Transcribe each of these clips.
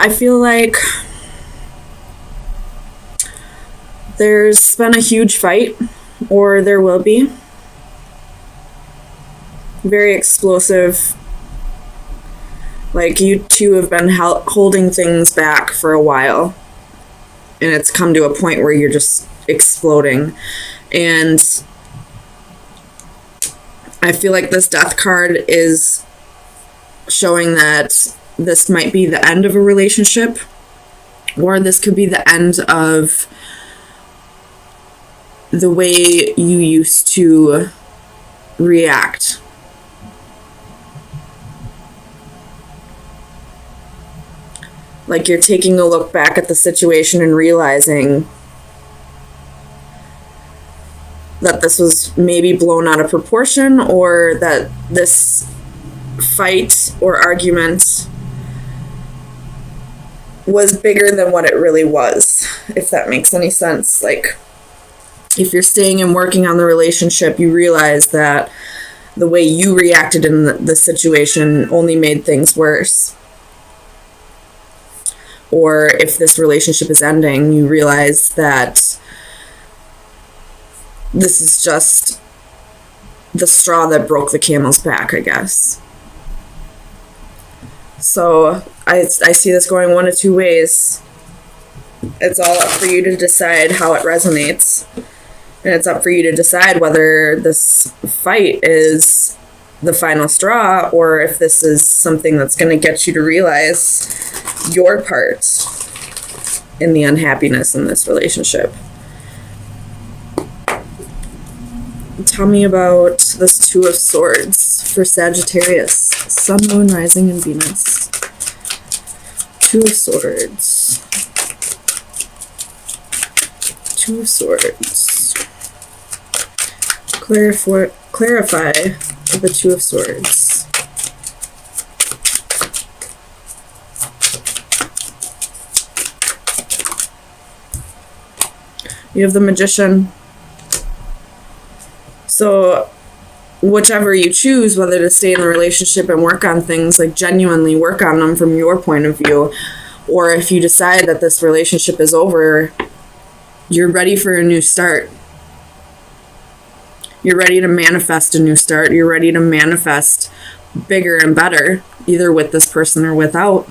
I feel like there's been a huge fight, or there will be. Very explosive. Like, you two have been holding things back for a while, and it's come to a point where you're just exploding. And I feel like this death card is showing that this might be the end of a relationship, or this could be the end of the way you used to react. Like, you're taking a look back at the situation and realizing that this was maybe blown out of proportion, or that this fight or argument was bigger than what it really was, if that makes any sense. Like, if you're staying and working on the relationship, you realize that the way you reacted in the situation only made things worse. Or if this relationship is ending, you realize that this is just the straw that broke the camel's back, I guess. So I see this going one of two ways. It's all up for you to decide how it resonates. And it's up for you to decide whether this fight is the final straw, or if this is something that's going to get you to realize your part in the unhappiness in this relationship. Tell me about this Two of Swords for Sagittarius, Sun, Moon, Rising, and Venus. Two of Swords. Two of Swords. Clarify the Two of Swords. You have the Magician. So whichever you choose, whether to stay in the relationship and work on things, like genuinely work on them from your point of view, or if you decide that this relationship is over, you're ready for a new start. You're ready to manifest a new start. You're ready to manifest bigger and better, either with this person or without.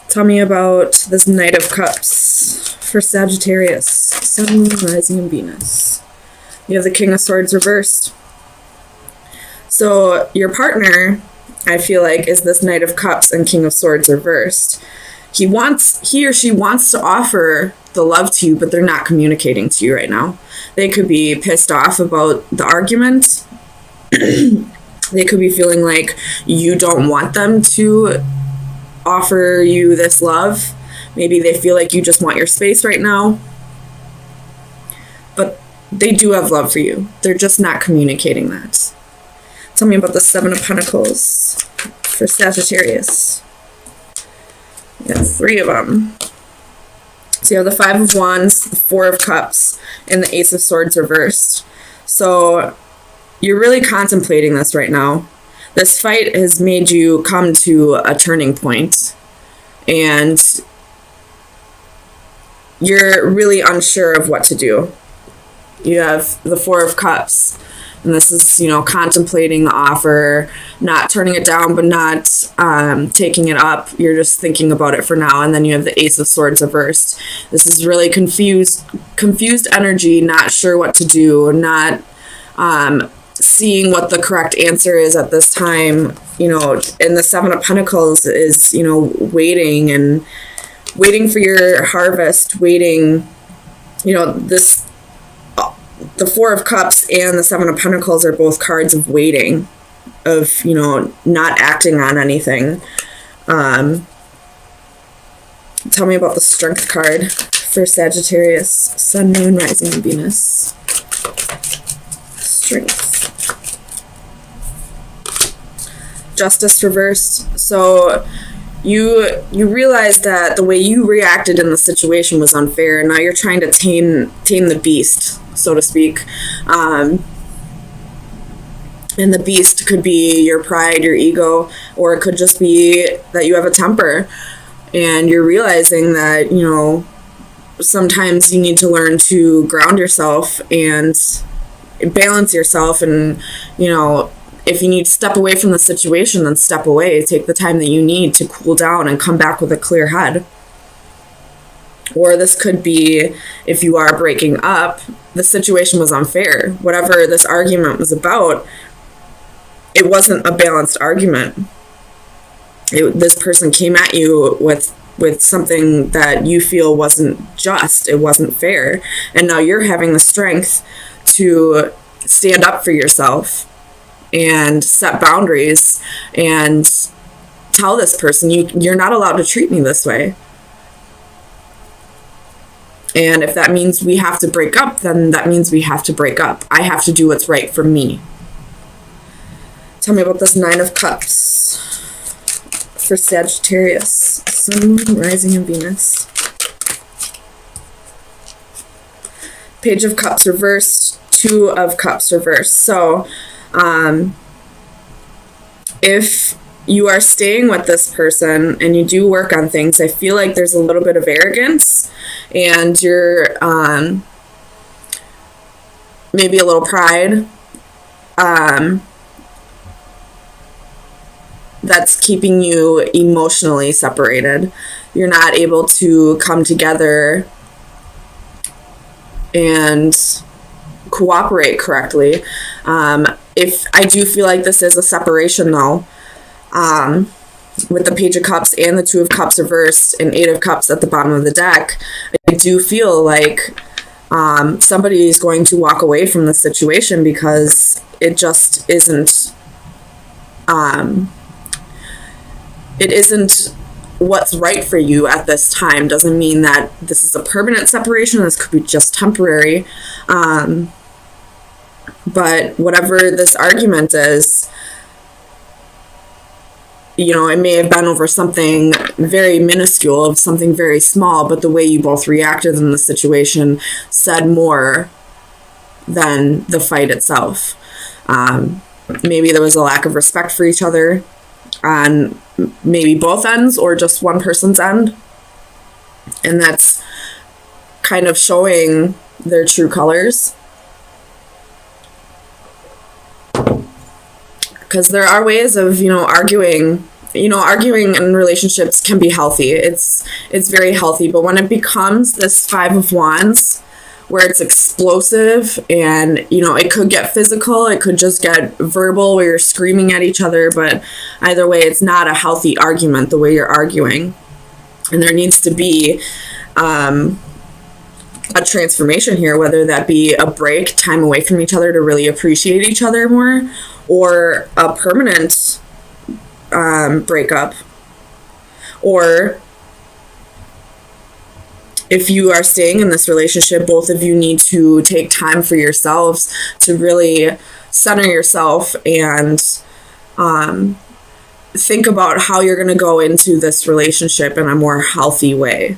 Tell me about this Knight of Cups for Sagittarius, Sun, Moon, Rising, and Venus. You have the King of Swords reversed. So your partner, I feel like, is this Knight of Cups and King of Swords reversed. He or she wants to offer the love to you, but they're not communicating to you right now. They could be pissed off about the argument. They could be feeling like you don't want them to offer you this love. Maybe they feel like you just want your space right now. But they do have love for you. They're just not communicating that. Tell me about the Seven of Pentacles for Sagittarius. You got three of them. So you have the Five of Wands, the Four of Cups, and the Ace of Swords reversed. So you're really contemplating this right now. This fight has made you come to a turning point, and you're really unsure of what to do. You have the Four of Cups, and this is, contemplating the offer, not turning it down, but not taking it up. You're just thinking about it for now. And then you have the Ace of Swords reversed. This is really confused energy, not sure what to do, not seeing what the correct answer is at this time. And the Seven of Pentacles is, waiting for your harvest, waiting, the Four of Cups and the Seven of Pentacles are both cards of waiting, of, not acting on anything. Tell me about the Strength card for Sagittarius, Sun, Moon, Rising, and Venus. Strength. Justice reversed. So you realize that the way you reacted in the situation was unfair, and now you're trying to tame the beast, so to speak. And the beast could be your pride, your ego, or it could just be that you have a temper and you're realizing that, you know, sometimes you need to learn to ground yourself and balance yourself. And, you know, if you need to step away from the situation, then step away. Take the time that you need to cool down and come back with a clear head. Or this could be, if you are breaking up, the situation was unfair. Whatever this argument was about, it wasn't a balanced argument. This person came at you with something that you feel wasn't just, it wasn't fair. And now you're having the strength to stand up for yourself and set boundaries and tell this person, you're not allowed to treat me this way. And if that means we have to break up, then that means we have to break up. I have to do what's right for me. Tell me about this 9 of Cups for Sagittarius. Sun, Moon, Rising, and Venus. Page of Cups reversed. 2 of Cups reversed. So, if you are staying with this person and you do work on things, I feel like there's a little bit of arrogance and you're maybe a little pride that's keeping you emotionally separated. You're not able to come together and cooperate correctly. If I do feel like this is a separation though, with the Page of Cups and the 2 of Cups reversed and 8 of Cups at the bottom of the deck, I do feel like somebody is going to walk away from the situation because it just isn't it isn't what's right for you at this time. Doesn't mean that this is a permanent separation. This could be just temporary. But whatever this argument is, you know, it may have been over something very minuscule, something very small, but the way you both reacted in the situation said more than the fight itself. Maybe there was a lack of respect for each other on maybe both ends or just one person's end. And that's kind of showing their true colors. Because there are ways of, you know, arguing in relationships can be healthy. It's very healthy. But when it becomes this 5 of Wands, where it's explosive and, you know, it could get physical, it could just get verbal where you're screaming at each other, but either way, it's not a healthy argument the way you're arguing. And there needs to be a transformation here, whether that be a break, time away from each other to really appreciate each other more, or a permanent breakup. Or if you are staying in this relationship, both of you need to take time for yourselves to really center yourself and think about how you're going to go into this relationship in a more healthy way.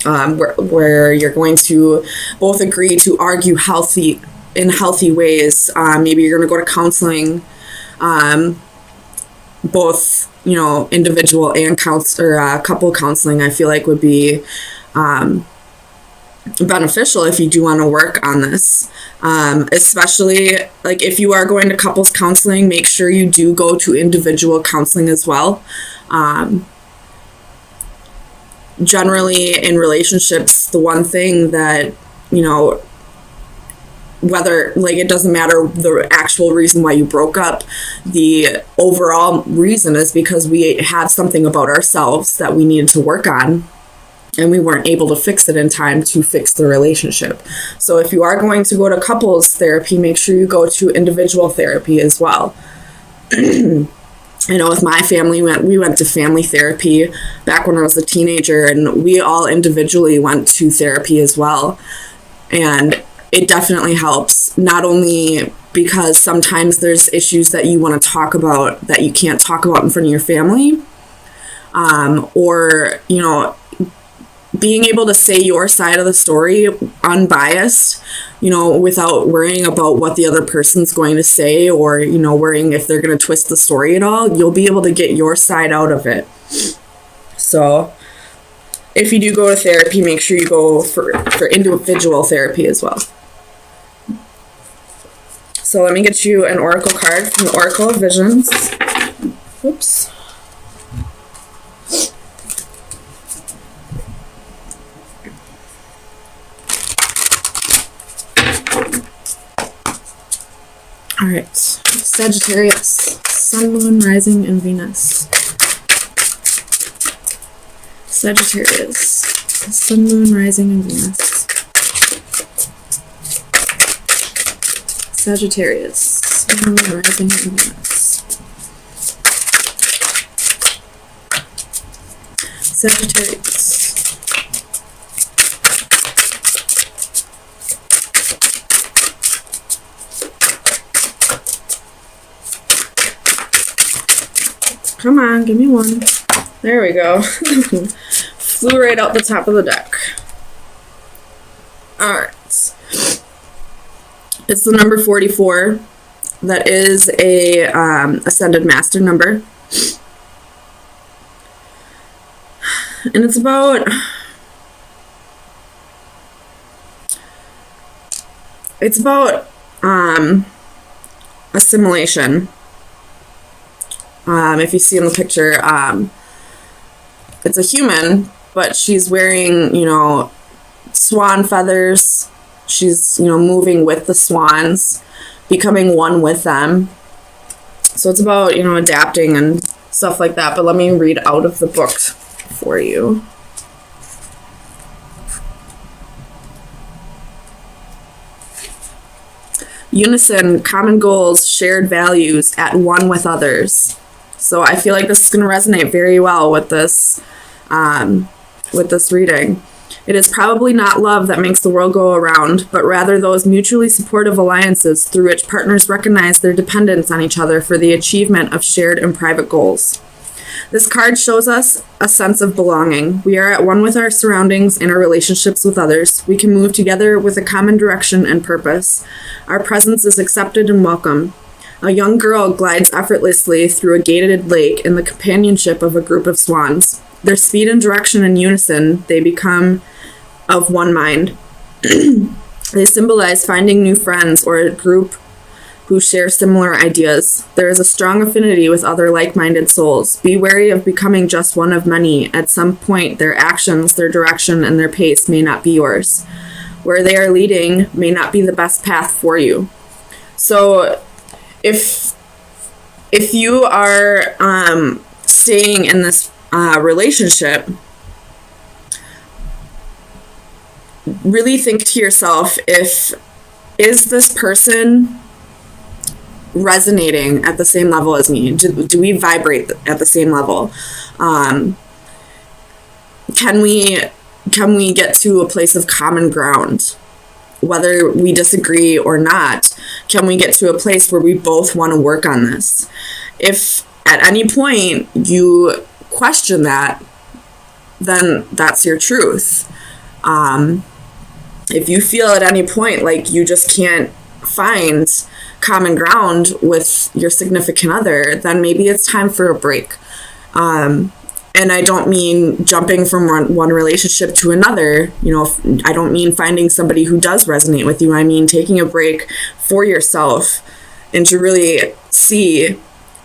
Where you're going to both agree to argue in healthy ways. Maybe you're going to go to counseling, both, you know, individual and couple counseling. I feel like would be beneficial if you do want to work on this. Especially like if you are going to couples counseling, make sure you do go to individual counseling as well. Generally in relationships, the one thing that, you know, whether, like, it doesn't matter the actual reason why you broke up, the overall reason is because we had something about ourselves that we needed to work on and we weren't able to fix it in time to fix the relationship. So if you are going to go to couples therapy, make sure you go to individual therapy as well. I know with my family, we went to family therapy back when I was a teenager, and we all individually went to therapy as well. And it definitely helps, not only because sometimes there's issues that you want to talk about that you can't talk about in front of your family, or, you know, being able to say your side of the story unbiased, you know, without worrying about what the other person's going to say, or, you know, worrying if they're going to twist the story at all, you'll be able to get your side out of it. So if you do go to therapy, make sure you go for individual therapy as well. So let me get you an oracle card from the Oracle of Visions. Oops. All right, Sagittarius, Sun, Moon, Rising, and Venus. Sagittarius, Sun, Moon, Rising, and Venus. Sagittarius, Sun, Moon, Rising, and Venus. Sagittarius. Come on, give me one. There we go. Flew right out the top of the deck. Alright. It's the number 44. That is a Ascended Master number. And it's about... assimilation. If you see in the picture, it's a human, but she's wearing, you know, swan feathers. She's, you know, moving with the swans, becoming one with them. So it's about, you know, adapting and stuff like that. But let me read out of the book for you. Unison, common goals, shared values, at one with others. So I feel like this is going to resonate very well with this reading. It is probably not love that makes the world go around, but rather those mutually supportive alliances through which partners recognize their dependence on each other for the achievement of shared and private goals. This card shows us a sense of belonging. We are at one with our surroundings and our relationships with others. We can move together with a common direction and purpose. Our presence is accepted and welcome. A young girl glides effortlessly through a gated lake in the companionship of a group of swans. Their speed and direction in unison, they become of one mind. They symbolize finding new friends or a group who share similar ideas. There is a strong affinity with other like-minded souls. Be wary of becoming just one of many. At some point, their actions, their direction, and their pace may not be yours. Where they are leading may not be the best path for you. So if you are staying in this relationship, really think to yourself, is this person resonating at the same level as me? Do we vibrate at the same level? Can we get to a place of common ground? Whether we disagree or not, can we get to a place where we both want to work on this? If at any point you question that, then that's your truth. If you feel at any point like you just can't find common ground with your significant other, then maybe it's time for a break. And I don't mean jumping from one relationship to another. You know, I don't mean finding somebody who does resonate with you. I mean taking a break for yourself and to really see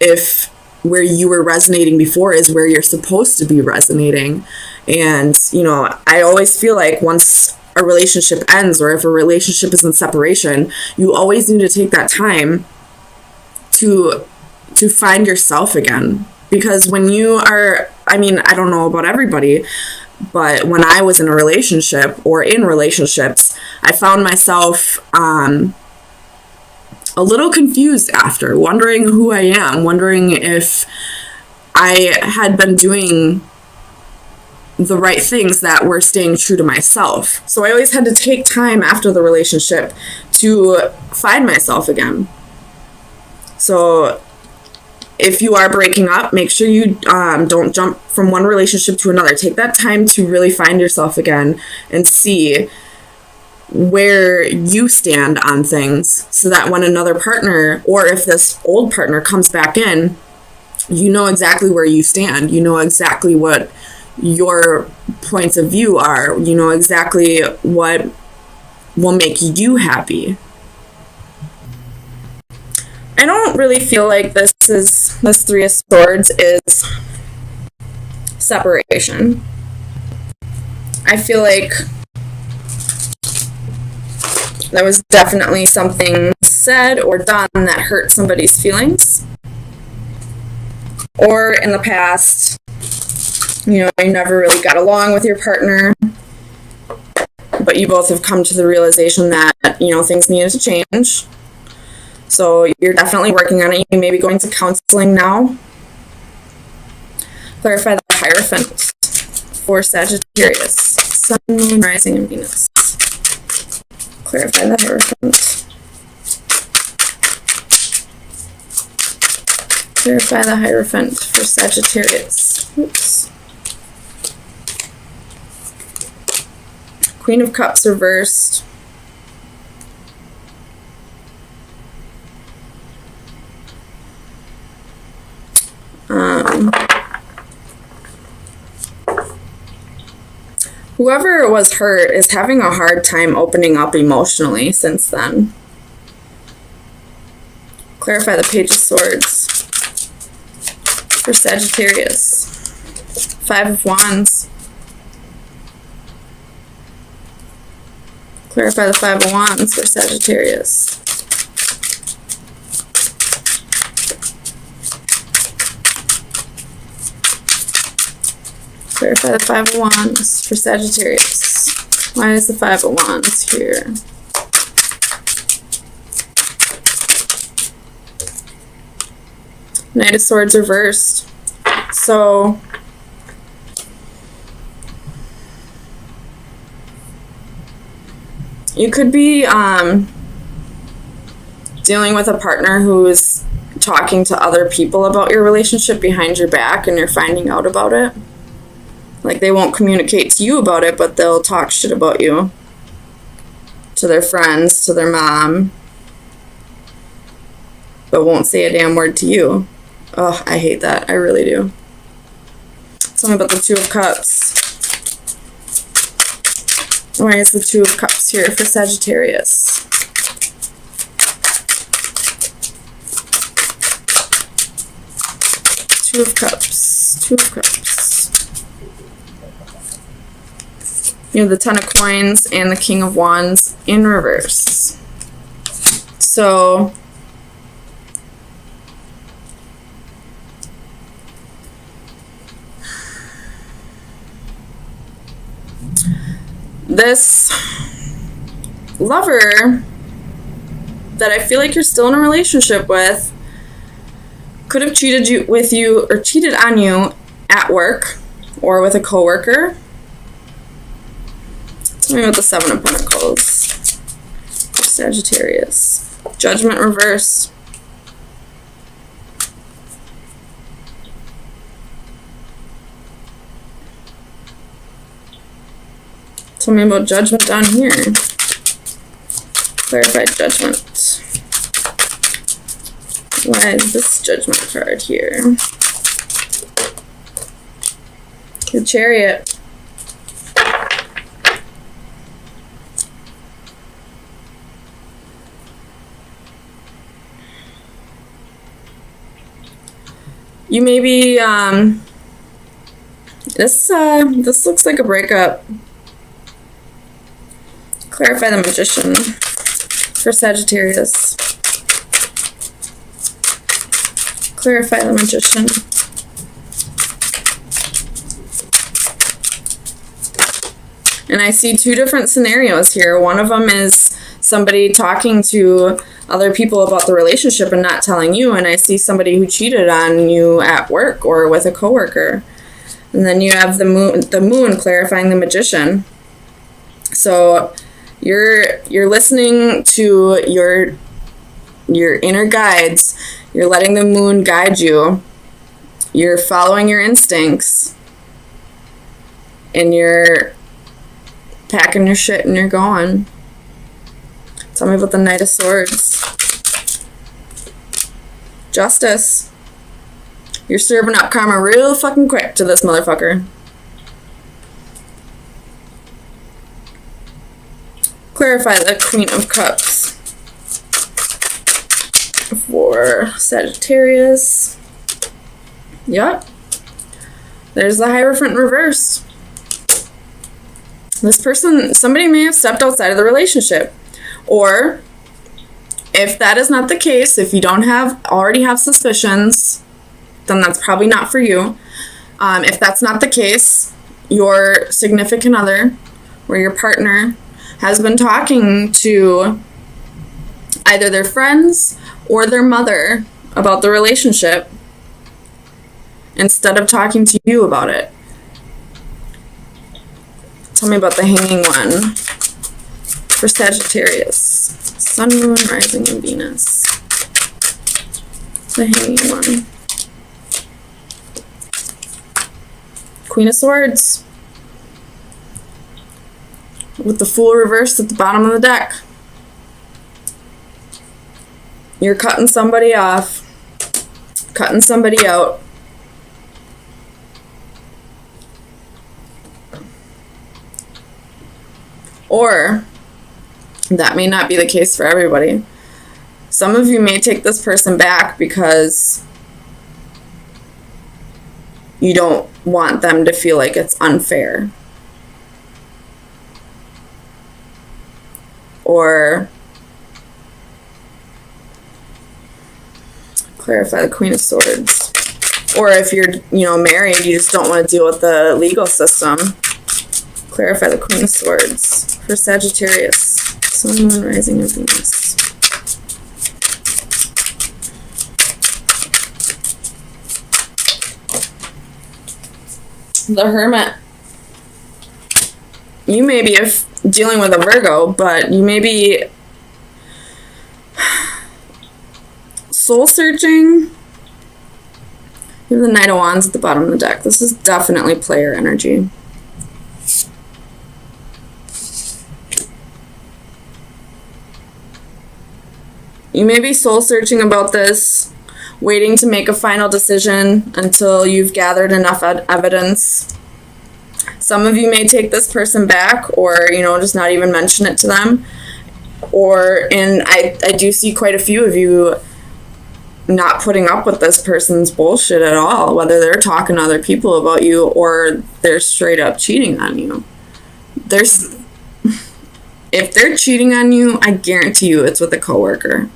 if where you were resonating before is where you're supposed to be resonating. And, you know, I always feel like once a relationship ends, or if a relationship is in separation, you always need to take that time to find yourself again. Because when you are, I mean, I don't know about everybody, but when I was in a relationship or in relationships, I found myself a little confused after, wondering who I am, wondering if I had been doing the right things that were staying true to myself. So I always had to take time after the relationship to find myself again. So if you are breaking up, make sure you don't jump from one relationship to another. Take that time to really find yourself again and see where you stand on things, so that when another partner, or if this old partner comes back in, you know exactly where you stand. You know exactly what your points of view are. You know exactly what will make you happy. I don't really feel like this Three of Swords is separation. I feel like there was definitely something said or done that hurt somebody's feelings. Or in the past, you never really got along with your partner, but you both have come to the realization that, things needed to change. So you're definitely working on it. You may be going to counseling now. Clarify the Hierophant for Sagittarius. Sun, Moon, Rising, and Venus. Clarify the Hierophant. Clarify the Hierophant for Sagittarius. Oops. Queen of Cups reversed. Whoever was hurt is having a hard time opening up emotionally since then. Clarify the Page of Swords for Sagittarius. Five of Wands. Clarify the Five of Wands for Sagittarius. Clarify the Five of Wands for Sagittarius. Why is the Five of Wands here? Knight of Swords reversed. So you could be dealing with a partner who is talking to other people about your relationship behind your back, and you're finding out about it. Like, they won't communicate to you about it, but they'll talk shit about you to their friends, to their mom, but won't say a damn word to you. Oh, I hate that. I really do. Tell me about the Two of Cups. Why is the Two of Cups here for Sagittarius? Two of Cups. Two of Cups. You have the Ten of Coins and the King of Wands in reverse. So this lover that I feel like you're still in a relationship with could have cheated on you at work or with a coworker. Tell me about the Seven of Pentacles for Sagittarius. Judgment reverse. Tell me about Judgment down here. Clarify Judgment. Why is this Judgment card here? The Chariot. You may be, this looks like a breakup. Clarify the Magician for Sagittarius. Clarify the Magician. And I see two different scenarios here. One of them is somebody talking to other people about the relationship and not telling you, and I see somebody who cheated on you at work or with a coworker. And then you have the moon clarifying the Magician. So you're listening to your inner guides, You're letting the moon guide you. You're following your instincts. And you're packing your shit and you're going. Tell me about the Knight of Swords. Justice. You're serving up karma real fucking quick to this motherfucker. Clarify the Queen of Cups for Sagittarius. Yep. There's the Hierophant reversed. This person, somebody may have stepped outside of the relationship. Or, if that is not the case, if you don't already have suspicions, then that's probably not for you. If that's not the case, your significant other or your partner has been talking to either their friends or their mother about the relationship instead of talking to you about it. Tell me about the Hanging One for Sagittarius. Sun, Moon, Rising, and Venus. The Hanging One. Queen of Swords. With the Fool reversed at the bottom of the deck. You're cutting somebody off. Cutting somebody out. Or, that may not be the case for everybody. Some of you may take this person back because you don't want them to feel like it's unfair. Or, clarify the Queen of Swords. Or if you're, married, you just don't want to deal with the legal system. Clarify the Queen of Swords for Sagittarius. Sun, Moon, Rising, and Venus. The Hermit. You may be dealing with a Virgo, but you may be soul searching. You have the Knight of Wands at the bottom of the deck. This is definitely player energy. You may be soul searching about this, waiting to make a final decision until you've gathered enough evidence. Some of you may take this person back or, just not even mention it to them. And I do see quite a few of you not putting up with this person's bullshit at all, whether they're talking to other people about you or they're straight up cheating on you. If they're cheating on you, I guarantee you it's with a coworker.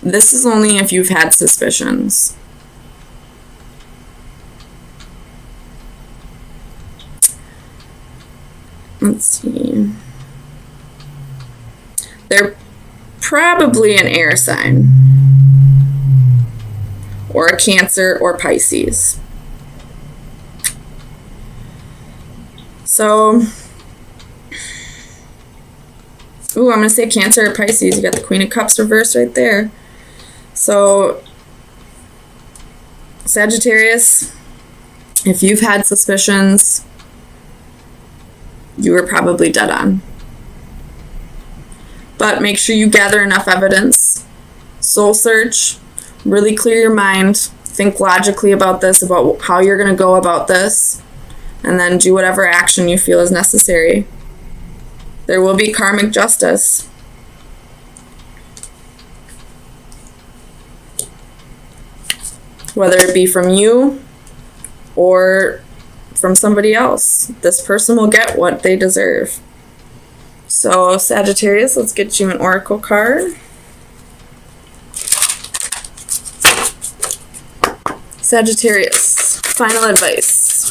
This is only if you've had suspicions. Let's see. They're probably an air sign. Or a Cancer or Pisces. So, I'm going to say Cancer or Pisces. You got the Queen of Cups reversed right there. So, Sagittarius, if you've had suspicions, you were probably dead on. But make sure you gather enough evidence. Soul search. Really clear your mind. Think logically about this, about how you're going to go about this. And then do whatever action you feel is necessary. There will be karmic justice. Whether it be from you or from somebody else. This person will get what they deserve. So, Sagittarius, let's get you an oracle card. Sagittarius, final advice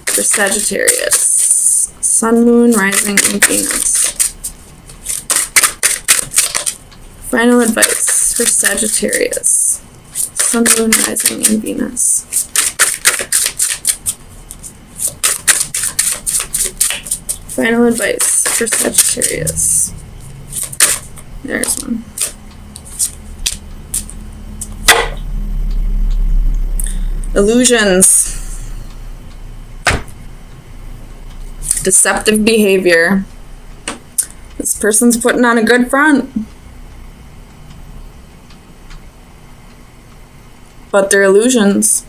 for Sagittarius. Sun, Moon, Rising, and Venus. Final advice for Sagittarius. Sun, Moon, Rising, and Venus. Final advice for Sagittarius. There's one. Illusions. Deceptive behavior. This person's putting on a good front, but they're illusions.